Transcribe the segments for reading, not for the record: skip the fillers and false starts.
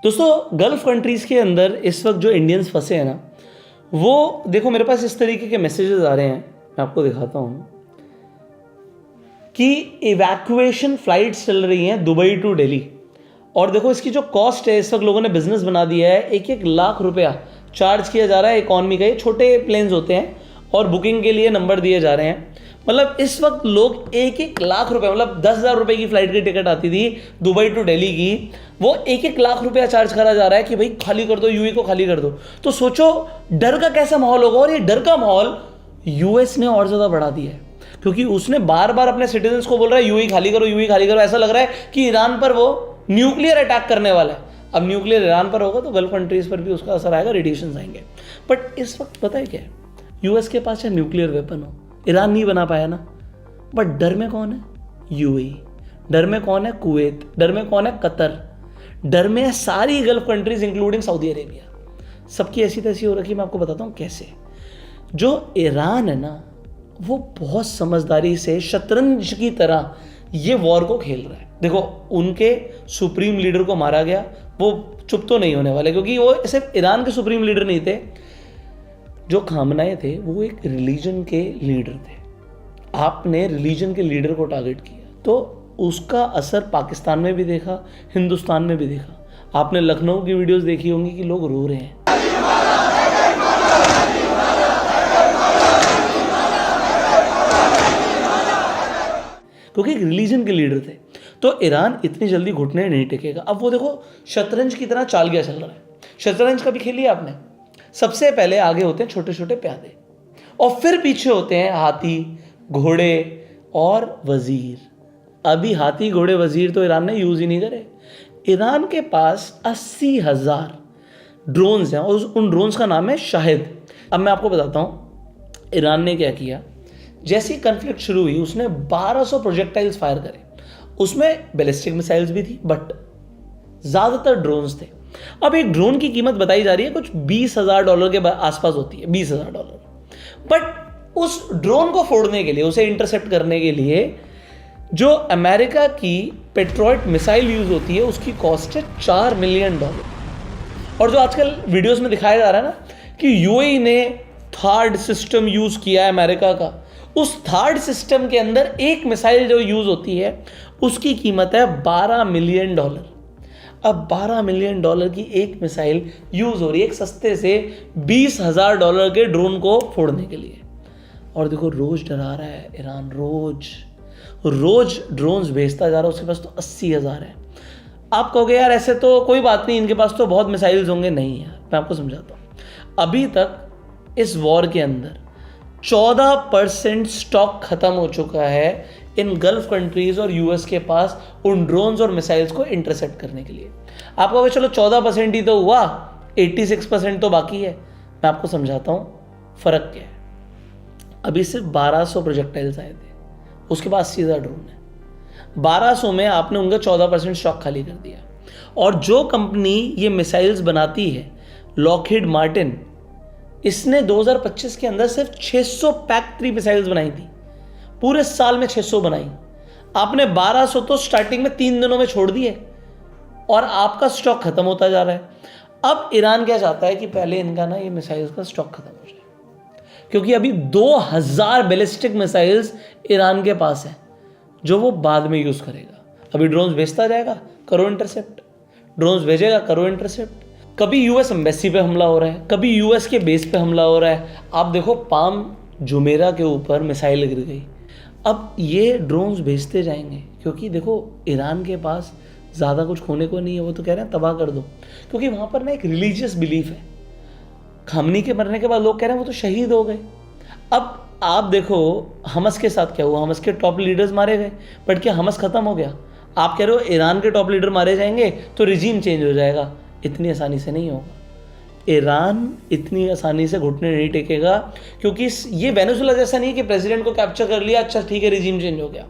दोस्तों gulf countries के अंदर इस वक्त जो इंडियंस फंसे हैं ना, वो देखो मेरे पास इस तरीके के मैसेजेस आ रहे हैं, मैं आपको दिखाता हूँ कि इवैक्यूएशन फ्लाइट्स चल रही हैं दुबई टू दिल्ली। और देखो इसकी जो कॉस्ट है, इस वक्त लोगों ने बिजनेस बना दिया है, 1-1 लाख रुपया चार्ज किया जा रहा है इकॉनमी का। ये छोटे प्लेन्स होते हैं और बुकिंग के लिए नंबर दिए जा रहे हैं। मतलब इस वक्त लोग 1-1 लाख रुपए, मतलब 10,000 रुपए की फ्लाइट की टिकट आती थी दुबई टू दिल्ली की, वो 1-1 लाख रुपया चार्ज करा जा रहा है कि भाई खाली कर दो, यूएई को खाली कर दो। तो सोचो डर का कैसा माहौल होगा। और ये डर का माहौल यूएस ने और ज़्यादा बढ़ा दिया है, क्योंकि उसने बार बार अपने सिटीजन्स को बोल रहा है यूएई खाली करो, यूएई खाली करो। ऐसा लग रहा है कि ईरान पर वो न्यूक्लियर अटैक करने वाला है। अब न्यूक्लियर ईरान पर होगा तो गल्फ कंट्रीज पर भी उसका असर आएगा, रेडिएशन आएंगे। बट इस वक्त पता है क्या है, यूएस के पास चाहे न्यूक्लियर वेपन हो, ईरान नहीं बना पाया ना, बट डर में कौन है? यूएई। डर में कौन है? कुवैत। डर में कौन है? कतर। डर में है सारी gulf countries including Saudi Arabia. सबकी ऐसी तैसी हो रखी है। मैं आपको बताता हूँ कैसे। जो ईरान है ना, वो बहुत समझदारी से शतरंज की तरह ये वॉर को खेल रहा है। देखो उनके सुप्रीम लीडर को मारा गया, वो चुप तो नहीं होने वाले, क्योंकि वो सिर्फ ईरान के सुप्रीम लीडर नहीं थे। जो खामनाए थे वो एक रिलीजन के लीडर थे। आपने रिलीजन के लीडर को टारगेट किया तो उसका असर पाकिस्तान में भी देखा, हिंदुस्तान में भी देखा। आपने लखनऊ की वीडियोस देखी होंगी कि लोग रो रहे हैं। क्योंकि एक रिलीजन के लीडर थे। तो ईरान इतनी जल्दी घुटने नहीं टेकेगा। अब वो देखो शतरंज की तरह चाल चल रहा है। शतरंज कभी खेली है आपने? सबसे पहले आगे होते हैं छोटे छोटे प्यादे, और फिर पीछे होते हैं हाथी, घोड़े और वजीर। अभी हाथी, घोड़े, वजीर तो ईरान ने यूज ही नहीं करे। ईरान के पास 80,000 ड्रोन्स हैं और उन ड्रोन्स का नाम है शाहिद। अब मैं आपको बताता हूं ईरान ने क्या किया। जैसी कन्फ्लिक्ट शुरू हुई, उसने 1200 प्रोजेक्टाइल्स फायर करे। उसमें बैलिस्टिक मिसाइल्स भी थी, बट ज्यादातर ड्रोन्स थे। अब एक ड्रोन की कीमत बताई जा रही है कुछ $20,000 के आसपास होती है, $20,000। बट उस ड्रोन को फोड़ने के लिए, उसे इंटरसेप्ट करने के लिए जो अमेरिका की पेट्रियट मिसाइल यूज होती है, उसकी कॉस्ट है $4 मिलियन। और जो आजकल वीडियोस में दिखाया जा रहा है ना कि यूएई ने थर्ड सिस्टम यूज किया है अमेरिका का, उस थर्ड सिस्टम के अंदर एक मिसाइल जो यूज होती है उसकी कीमत है $12 मिलियन। अब $12 मिलियन की एक मिसाइल यूज हो रही है एक सस्ते से $20,000 के ड्रोन को फोड़ने के लिए। और देखो रोज डरा रहा है ईरान, रोज ड्रोन्स भेजता जा रहा है। उसके पास तो 80,000 है। आप कहोगे यार ऐसे तो कोई बात नहीं, इनके पास तो बहुत मिसाइल्स होंगे। नहीं यार, मैं आपको समझाता हूँ। अभी तक इस वॉर के अंदर 14% स्टॉक खत्म हो चुका है इन गल्फ कंट्रीज और यूएस के पास उन ड्रोन्स और मिसाइल्स को इंटरसेप्ट करने के लिए। आप कहोगे चलो 14% ही तो हुआ, 86% तो बाकी है। मैं आपको समझाता हूँ फर्क क्या है। अभी सिर्फ 1200 प्रोजेक्टाइल्स आए थे, उसके बाद 80,000 ड्रोन है। 1200 में आपने उनका 14% स्टॉक खाली कर दिया। और जो कंपनी ये मिसाइल्स बनाती है, लॉकहीड मार्टिन, इसने 2025 के अंदर सिर्फ 600 PAC-3 मिसाइल्स बनाई थी। पूरे साल में 600 बनाई। आपने 1200 तो स्टार्टिंग में 3 दिनों में छोड़ दिए और आपका स्टॉक खत्म होता जा रहा है। अब ईरान क्या चाहता है कि पहले इनका ना ये मिसाइल्स का स्टॉक खत्म हो जाए, क्योंकि अभी 2000 बैलिस्टिक मिसाइल्स ईरान के पास है जो वो बाद में यूज करेगा। अभी ड्रोन्स भेजता जाएगा, करो इंटरसेप्ट। ड्रोन्स भेजेगा, करो इंटरसेप्ट। कभी यूएस एम्बेसी पे हमला हो रहा है, कभी यूएस के बेस पे हमला हो रहा है। आप देखो पाम जुमेरा के ऊपर मिसाइल गिर गई। अब ये ड्रोन्स भेजते जाएंगे, क्योंकि देखो ईरान के पास ज़्यादा कुछ खोने को नहीं है। वो तो कह रहे हैं तबाह कर दो, क्योंकि वहाँ पर ना एक रिलीजियस बिलीफ है। खामनी के मरने के बाद लोग कह रहे हैं वो तो शहीद हो गए। अब आप देखो हमस के साथ क्या हुआ, हमस के टॉप लीडर्स मारे गए, बट क्या हमस खत्म हो गया? आप कह रहे हो ईरान के टॉप लीडर मारे जाएंगे तो रिजीम चेंज हो जाएगा। इतनी आसानी से नहीं होगा। ईरान इतनी आसानी से घुटने नहीं टेकेगा, क्योंकि ये वेनेजुएला जैसा नहीं कि प्रेसिडेंट को कैप्चर कर लिया, अच्छा ठीक है रिजीम चेंज हो गया।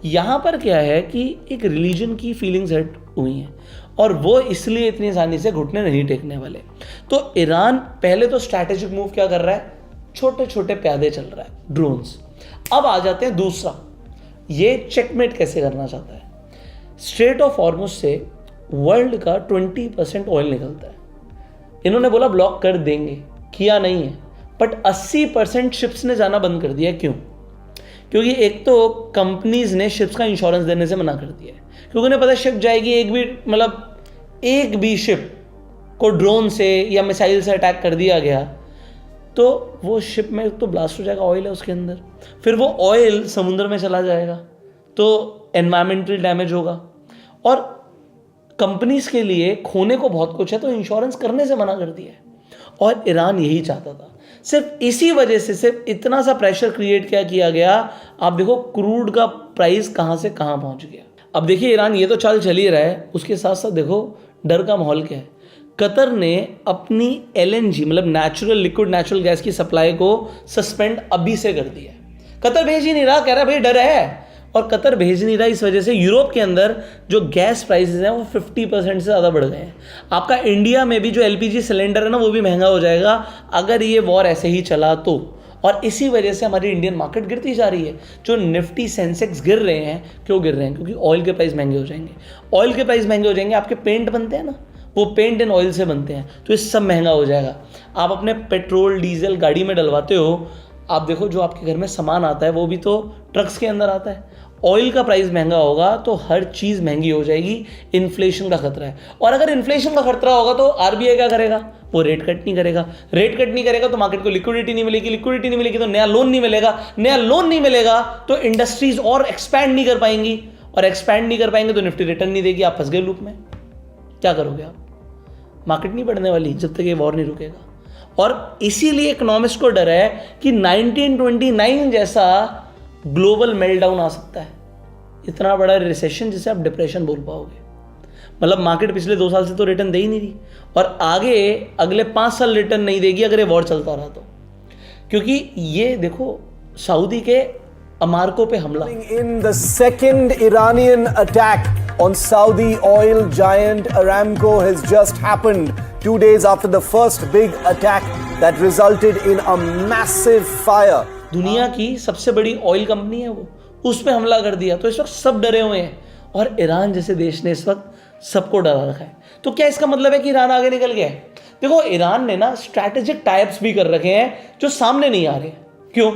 यहाँ पर क्या है कि एक रिलीजन की फीलिंग्स हर्ट हुई हैं और वो इसलिए इतनी आसानी से घुटने नहीं टेकने वाले। तो ईरान पहले तो स्ट्रैटेजिक मूव क्या कर रहा है, छोटे छोटे प्यादे चल रहा है, ड्रोन्स। अब आ जाते हैं दूसरा, ये चेकमेट कैसे करना चाहता है। स्ट्रेट ऑफ हॉर्मुज से वर्ल्ड का 20% ऑयल निकलता है। इन्होंने बोला ब्लॉक कर देंगे, किया नहीं है, बट 80% शिप्स ने जाना बंद कर दिया। क्यों? क्योंकि एक तो कंपनीज ने शिप्स का इंश्योरेंस देने से मना कर दिया है, क्योंकि उन्हें पता शिप जाएगी, एक भी शिप को ड्रोन से या मिसाइल से अटैक कर दिया गया तो वो शिप में तो ब्लास्ट हो जाएगा, ऑयल है उसके अंदर, फिर वो ऑयल समुद्र में चला जाएगा तो एनवायरमेंटल डैमेज होगा। और कंपनीज के लिए खोने को बहुत कुछ है, तो इंश्योरेंस करने से मना कर दिया है। और ईरान यही चाहता था, सिर्फ इसी वजह से सिर्फ इतना सा प्रेशर क्रिएट क्या किया गया। आप देखो क्रूड का प्राइस कहाँ से कहाँ पहुँच गया। अब देखिए ईरान ये तो चाल चल ही रहा है, उसके साथ साथ देखो डर का माहौल क्या है। कतर ने अपनी LNG मतलब लिक्विड नेचुरल गैस की सप्लाई को सस्पेंड अभी से कर दिया है। कतर भेज ही नहीं रहा, कह रहा भाई डर है। और कतर भेज नहीं रहा, इस वजह से यूरोप के अंदर जो गैस प्राइसेस हैं वो 50% से ज़्यादा बढ़ गए हैं। आपका इंडिया में भी जो LPG सिलेंडर है ना वो भी महंगा हो जाएगा अगर ये वॉर ऐसे ही चला तो। और इसी वजह से हमारी इंडियन मार्केट गिरती जा रही है। जो निफ्टी सेंसेक्स गिर रहे हैं, क्यों गिर रहे हैं? क्योंकि ऑयल के प्राइस महंगे हो जाएंगे। ऑयल के प्राइस महंगे हो जाएंगे, आपके पेंट बनते हैं ना, वो पेंट इन ऑयल से बनते हैं, तो ये सब महंगा हो जाएगा। आप अपने पेट्रोल डीजल गाड़ी में डलवाते हो, आप देखो जो आपके घर में सामान आता है वो भी तो ट्रक्स के अंदर आता है। ऑयल का प्राइस महंगा होगा तो हर चीज़ महंगी हो जाएगी, इन्फ्लेशन का खतरा है। और अगर इन्फ्लेशन का खतरा होगा तो RBI क्या करेगा? वो रेट कट नहीं करेगा। रेट कट नहीं करेगा तो मार्केट को लिक्विडिटी नहीं मिलेगी, लिक्विडिटी नहीं मिलेगी तो नया लोन नहीं मिलेगा, नया लोन नहीं मिलेगा तो इंडस्ट्रीज और एक्सपैंड नहीं कर पाएंगी, और एक्सपैंड नहीं कर पाएंगे तो निफ्टी रिटर्न नहीं देगी, आप फंस गए लूप में। क्या करोगे आप? मार्केट नहीं बढ़ने वाली जब तक ये वॉर नहीं रुकेगा। और इसीलिए इकोनॉमिस्ट को डर है कि 1929 जैसा ग्लोबल मेल्टडाउन आ सकता है, इतना बड़ा रिसेशन जिसे आप डिप्रेशन बोल पाओगे। मतलब मार्केट पिछले 2 साल से तो रिटर्न दे ही नहीं रही, और आगे अगले 5 साल रिटर्न नहीं देगी अगर ये वॉर चलता रहा तो। क्योंकि ये देखो सऊदी के अमारको पे हमला, in the second Iranian attack on Saudi oil giant Aramco has just happened 2 days after the first big attack that resulted in a massive fire. दुनिया की सबसे बड़ी ऑयल कंपनी है वो, उस पे हमला कर दिया। तो इस वक्त सब डरे हुए हैं, और ईरान जैसे देश ने इस वक्त सबको डरा रखा है। तो क्या इसका मतलब है कि ईरान आगे निकल गया है? देखो ईरान ने ना स्ट्रैटेजिक टाइप्स भी कर रखे हैं जो सामने नहीं आ रहे। क्यों?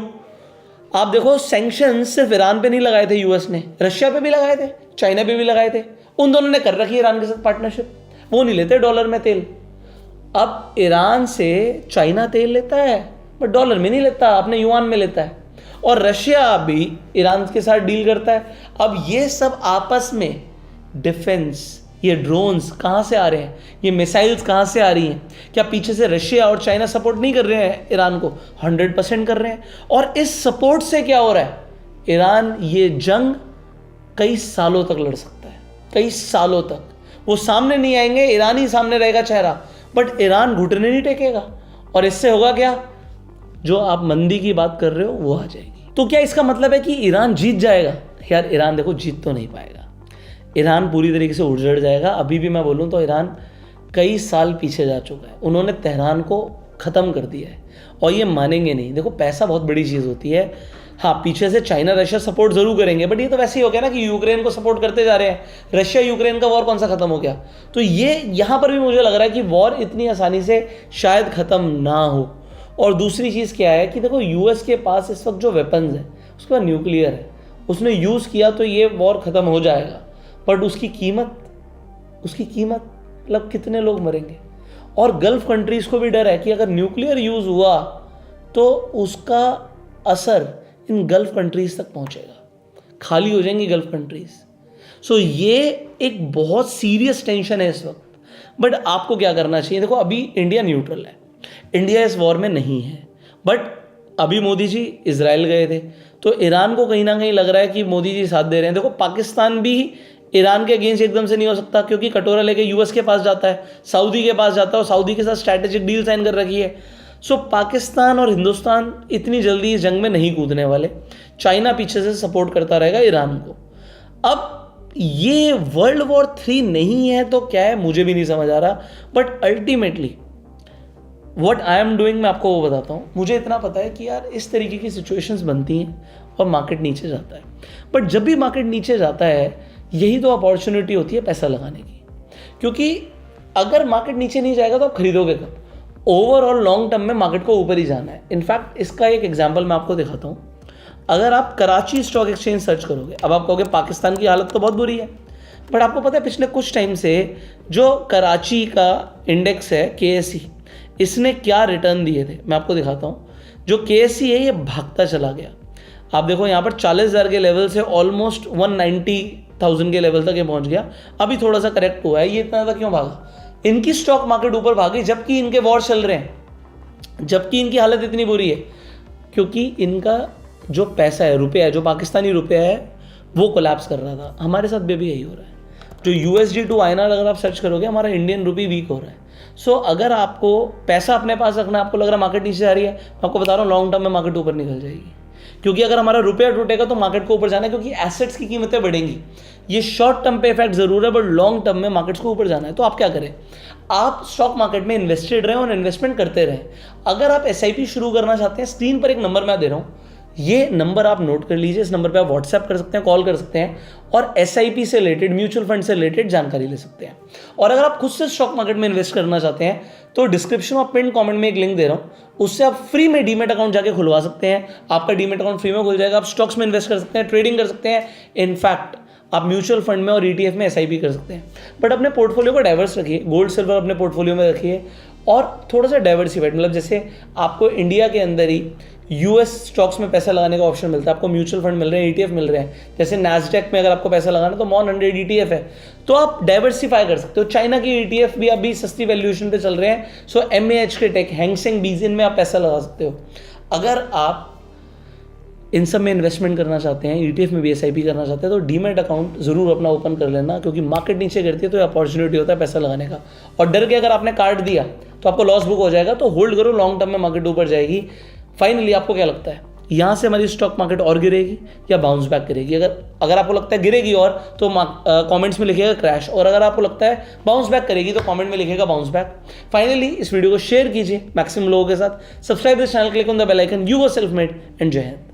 आप देखो सैंक्शन सिर्फ ईरान पे नहीं लगाए थे यूएस ने, रशिया पे भी लगाए थे, चाइना पे भी लगाए थे। उन दोनों ने कर रखी है ईरान के साथ पार्टनरशिप, वो नहीं लेते डॉलर में तेल। अब ईरान से चाइना तेल लेता है बट डॉलर में नहीं लेता, अपने युआन में लेता है। और रशिया भी ईरान के साथ डील करता है। अब ये सब आपस में डिफेंस, ये ड्रोन्स कहाँ से आ रहे हैं, ये मिसाइल्स कहाँ से आ रही हैं? क्या पीछे से रशिया और चाइना सपोर्ट नहीं कर रहे हैं ईरान को? 100% कर रहे हैं। और इस सपोर्ट से क्या हो रहा है? ईरान ये जंग कई सालों तक लड़ सकता है, कई सालों तक। वो सामने नहीं आएंगे, ईरान ही सामने रहेगा चेहरा, बट ईरान घुटने नहीं टेकेगा। और इससे होगा क्या? जो आप मंदी की बात कर रहे हो वो आ जाएगी। तो क्या इसका मतलब है कि ईरान जीत जाएगा? यार ईरान देखो जीत तो नहीं पाएगा, ईरान पूरी तरीके से उजड़ जाएगा। अभी भी मैं बोलूँ तो ईरान कई साल पीछे जा चुका है, उन्होंने तेहरान को ख़त्म कर दिया है, और ये मानेंगे नहीं। देखो पैसा बहुत बड़ी चीज़ होती है। हाँ, पीछे से चाइना रशिया सपोर्ट ज़रूर करेंगे, बट ये तो वैसे ही हो गया ना कि यूक्रेन को सपोर्ट करते जा रहे हैं। रशिया यूक्रेन का वॉर कौन सा ख़त्म हो गया? तो ये यहाँ पर भी मुझे लग रहा है कि वॉर इतनी आसानी से शायद ख़त्म ना हो। और दूसरी चीज़ क्या है कि देखो यूएस के पास इस वक्त जो वेपन्स है उसके पास न्यूक्लियर है, उसने यूज़ किया तो ये वॉर ख़त्म हो जाएगा, बट उसकी कीमत मतलब कितने लोग मरेंगे। और गल्फ कंट्रीज़ को भी डर है कि अगर न्यूक्लियर यूज़ हुआ तो उसका असर इन गल्फ कंट्रीज़ तक पहुंचेगा, खाली हो जाएंगी गल्फ कंट्रीज़। सो ये एक बहुत सीरियस टेंशन है इस वक्त। बट आपको क्या करना चाहिए? देखो अभी इंडिया न्यूट्रल है, इंडिया इस वॉर में नहीं है, बट अभी मोदी जी इजराइल गए थे, तो ईरान को कहीं ना कहीं लग रहा है कि मोदी जी साथ दे रहे हैं। देखो पाकिस्तान भी ईरान के अगेंस्ट एकदम से नहीं हो सकता, क्योंकि कटोरा लेके यूएस के पास जाता है, सऊदी के पास जाता है, और सऊदी के साथ स्ट्रैटेजिक डील साइन कर रखी है। सो पाकिस्तान और हिंदुस्तान इतनी जल्दी इस जंग में नहीं कूदने वाले। चाइना पीछे से सपोर्ट करता रहेगा ईरान को। अब ये वर्ल्ड वॉर 3 नहीं है तो क्या है मुझे भी नहीं समझ आ रहा, but ultimately what I am doing मैं आपको वो बताता हूँ। मुझे इतना पता है कि यार इस तरीके की सिचुएशंस बनती हैं और मार्केट नीचे जाता है, बट जब भी मार्केट नीचे जाता है यही तो अपॉर्चुनिटी होती है पैसा लगाने की। क्योंकि अगर मार्केट नीचे नहीं जाएगा तो आप खरीदोगे कब? ओवरऑल लॉन्ग टर्म में मार्केट को ऊपर ही जाना है। इनफैक्ट इसका एक एग्जांपल मैं आपको दिखाता हूँ। अगर आप कराची स्टॉक एक्सचेंज सर्च करोगे, अब आप कहोगे पाकिस्तान की हालत तो बहुत बुरी है, बट आपको पता है पिछले कुछ टाइम से जो कराची का इंडेक्स है KSE, इसने क्या रिटर्न दिए थे मैं आपको दिखाता हूँ। जो KSE है ये भागता चला गया। आप देखो यहाँ पर 40,000 के लेवल से ऑलमोस्ट 190,000 के लेवल तक ये पहुँच गया। अभी थोड़ा सा करेक्ट हुआ है। ये इतना ज़्यादा क्यों भागा? इनकी स्टॉक मार्केट ऊपर भागी जबकि इनके वॉर चल रहे हैं, जबकि इनकी हालत इतनी बुरी है, क्योंकि इनका जो पैसा है, रुपया है, जो पाकिस्तानी रुपया है, वो कोलैप्स कर रहा था। हमारे साथ भी यही हो रहा है। जो USD टू INR अगर आप सर्च करोगे, हमारा इंडियन रुपी वीक हो रहा है। सो अगर आपको पैसा अपने पास रखना है, आपको लग रहा है मार्केट नीचे जा रही है, मैं आपको बता रहा हूँ लॉन्ग टर्म में मार्केट ऊपर निकल जाएगी। क्योंकि अगर हमारा रुपया टूटेगा तो मार्केट को ऊपर जाना है, क्योंकि एसेट्स की कीमतें बढ़ेंगी। ये शॉर्ट टर्म पे इफेक्ट जरूर है, बट लॉन्ग टर्म में मार्केट्स को ऊपर जाना है। तो आप क्या करें? आप स्टॉक मार्केट में इन्वेस्टेड रहें और इन्वेस्टमेंट करते रहें। अगर आप SIP शुरू करना चाहते हैं, स्क्रीन पर एक नंबर मैं दे रहा हूँ, ये नंबर आप नोट कर लीजिए। इस नंबर पे आप व्हाट्सएप कर सकते हैं, कॉल कर सकते हैं और SIP से रिलेटेड, म्यूचुअल फंड से रिलेटेड जानकारी ले सकते हैं। और अगर आप खुद से स्टॉक मार्केट में इन्वेस्ट करना चाहते हैं तो डिस्क्रिप्शन और पिन कमेंट में एक लिंक दे रहा हूँ, उससे आप फ्री में डीमेट अकाउंट जाके खुलवा सकते हैं। आपका डीमेट अकाउंट फ्री में खुल जाएगा। आप स्टॉक्स में इन्वेस्ट कर सकते हैं, ट्रेडिंग कर सकते हैं, इनफैक्ट आप म्यूचुअल फंड में और ETF में SIP कर सकते हैं। बट अपने पोर्टफोलियो को डाइवर्स रखिए, गोल्ड सिल्वर अपने पोर्टफोलियो में रखिए और थोड़ा सा डाइवर्सिफाइड, मतलब जैसे आपको इंडिया के अंदर ही US स्टॉक्स में पैसा लगाने का ऑप्शन मिलता है, आपको म्यूचुअल फंड मिल रहे हैं, ETF मिल रहे हैं। जैसे NASDAQ में अगर आपको पैसा लगाना तो MON 100 ETF है, तो आप डाइवर्सिफाई कर सकते हो। चाइना की ETF भी अभी सस्ती वैल्यूएशन पे चल रहे हैं। सो MAH के टेक, हैंगसेंग बीज, इनमें आप पैसा लगा सकते हो। अगर आप इन सब में इन्वेस्टमेंट करना चाहते हैं, ETF में भी SIP करना चाहते हैं, तो डीमेट अकाउंट जरूर अपना ओपन कर लेना, क्योंकि मार्केट नीचे गिरती है तो अपॉर्चुनिटी होता है पैसा लगाने का। और डर के अगर आपने काट दिया तो आपको लॉस बुक हो जाएगा। तो होल्ड करो, लॉन्ग टर्म में मार्केट ऊपर जाएगी। फाइनली आपको क्या लगता है, यहाँ से हमारी स्टॉक मार्केट और गिरेगी या बाउंस बैक करेगी? अगर आपको लगता है गिरेगी और तो कमेंट्स में लिखिएगा क्रैश, और अगर आपको लगता है बाउंस बैक करेगी तो कमेंट में लिखिएगा बाउंस बैक। फाइनली इस वीडियो को शेयर कीजिए मैक्सिमम लोगों के साथ। Subscribe this channel, click on the bell icon. You were self made and जय हिंद।